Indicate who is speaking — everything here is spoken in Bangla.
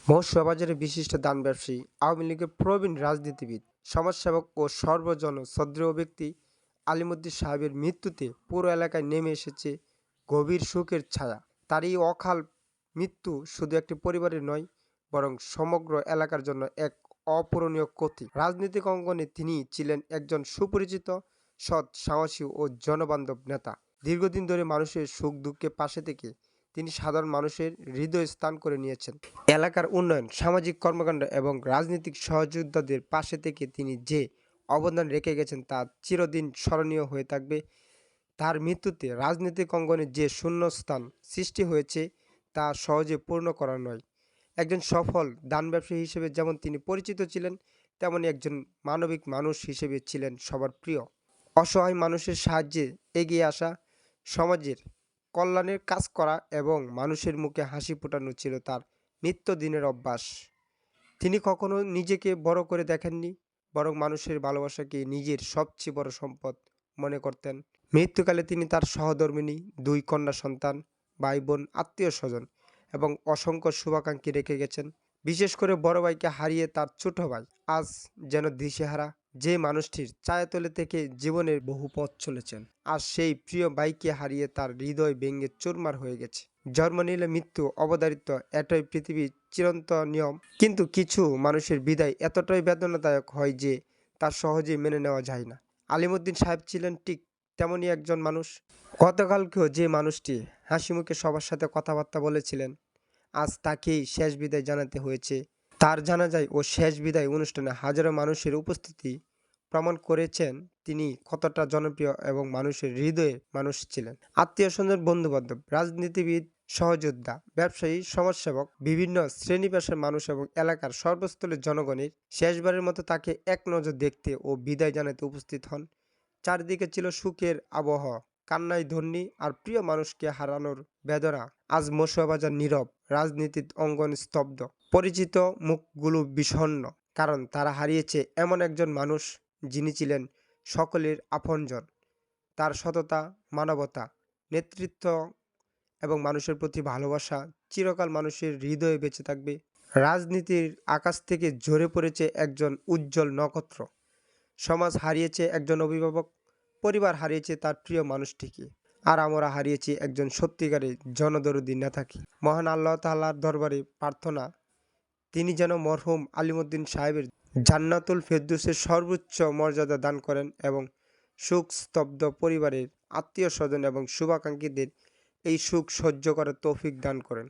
Speaker 1: মৌসুমবাজারের বিশিষ্ট দান ব্যবসায়ী, আওয়ামী লীগের প্রবীণ রাজনীতিবিদ, সমাজসেবক ও সর্বজন শ্রদ্ধেয় ব্যক্তি আলিমুদ্দিন সাহেবের মৃত্যুতে পুরো এলাকায় নেমে এসেছে গভীর শোকের ছায়া। তার এই অকাল মৃত্যু শুধু একটি পরিবারের নয়, বরং সমগ্র এলাকার জন্য এক অপূরণীয় ক্ষতি। রাজনৈতিক অঙ্গনে তিনি ছিলেন একজন সুপরিচিত, সৎ, সাহসী ও জনবান্ধব নেতা। দীর্ঘদিন ধরে মানুষের সুখ দুঃখে পাশে থেকে তিনি সাধারণ মানুষের হৃদয়ে স্থান করে নিয়েছেন। এলাকার উন্নয়ন, সামাজিক কর্মকাণ্ড এবং রাজনৈতিক সহযোদ্ধাদের পাশে থেকে তিনি যে অবদান রেখে গেছেন তা চিরদিন স্মরণীয় হয়ে থাকবে। তার মৃত্যুতে রাজনৈতিক অঙ্গনে যে শূন্যস্থান সৃষ্টি হয়েছে তা সহজে পূর্ণ করা নয়। একজন সফল দান ব্যবসায়ী হিসেবে যেমন তিনি পরিচিত ছিলেন, তেমনি একজন মানবিক মানুষ হিসেবে ছিলেন সবার প্রিয়। অসহায় মানুষের সাহায্যে এগিয়ে আসা, সমাজের কল্যাণের কাজ করা এবং মানুষের মুখে হাসি ফোটানো ছিল তার নিত্যদিনের অভ্যাস। তিনি কখনো নিজেকে বড় করে দেখেননি, বরং মানুষের ভালোবাসাকে নিজের সবচেয়ে বড় সম্পদ মনে করতেন। মৃত্যুকালে তিনি তার সহধর্মিণী, দুই কন্যা সন্তান, ভাই বোন, আত্মীয় স্বজন এবং অসংখ্য শুভাকাঙ্ক্ষী রেখে গেছেন। বিশেষ করে বড় ভাইকে হারিয়ে তার ছোট ভাই আজ যেন দিশেহারা। যে মানুষটির ছায়াতলে থেকে জীবনের বহু পথ চলেছেন, আজ সেই প্রিয় ভাইকে হারিয়ে তার হৃদয় ভেঙে চুরমার হয়ে গেছে। জন্ম নিলে মৃত্যু অবধারিত, এটাই পৃথিবীর চিরন্তন নিয়ম। কিন্তু কিছু মানুষের বিদায় এতটাই বেদনাদায়ক হয় যে তা সহজেই মেনে নেওয়া যায় না। আলিমুদ্দিন সাহেব ছিলেন ঠিক তেমনই একজন মানুষ। গতকালকেও যে মানুষটি হাসিমুখে সবার সাথে কথাবার্তা বলেছিলেন, আজ তাকেই শেষ বিদায় জানাতে হয়েছে। তার জানাজায় ও শেষ বিদায় অনুষ্ঠানে হাজারো মানুষের উপস্থিতি প্রমাণ করেছেন তিনি কতটা জনপ্রিয় এবং মানুষের হৃদয়ে মানুষ ছিলেন। আত্মীয় স্বজন, বন্ধু বান্ধব, রাজনীতিবিদ, সহযোদ্ধা, ব্যবসায়ী, সমাজসেবক, বিভিন্ন শ্রেণী পেশার মানুষ এবং এলাকার সর্বস্তরের জনগণের শেষবারের মতো তাকে এক নজর দেখতে ও বিদায় জানাতে উপস্থিত হন। চারদিকে ছিল সুখের আবহ, কান্নায় ধ্বনি আর প্রিয় মানুষকে হারানোর বেদনা। আজ মৌসুমবাজার নীরব, রাজনীতির অঙ্গন স্তব্ধ, পরিচিত মুখগুলো বিষণ্ণ, কারণ তারা হারিয়েছে এমন একজন মানুষ যিনি ছিলেন সকলের আপনজন। তার সততা, মানবতা, নেতৃত্ব এবং মানুষের প্রতি ভালোবাসা চিরকাল মানুষের হৃদয়ে বেঁচে থাকবে। রাজনীতির আকাশ থেকে ঝরে পড়েছে একজন উজ্জ্বল নক্ষত্র, সমাজ হারিয়েছে একজন অভিভাবক, পরিবার হারিয়েছে তার প্রিয় মানুষটিকে, আর আমরা হারিয়েছি একজন সত্যিকারের জনদরদী নেতাকে। মহান আল্লাহ তাআলার দরবারে প্রার্থনা, তিনি যেন মরহুম আলিমুদ্দিন সাহেবের জান্নাতুল ফেরদৌসের সর্বোচ্চ মর্যাদা দান করেন এবং শোক স্তব্ধ পরিবারের, আত্মীয় স্বজন এবং শুভাকাঙ্ক্ষীদের এই সুখ সহ্য করার তৌফিক দান করেন।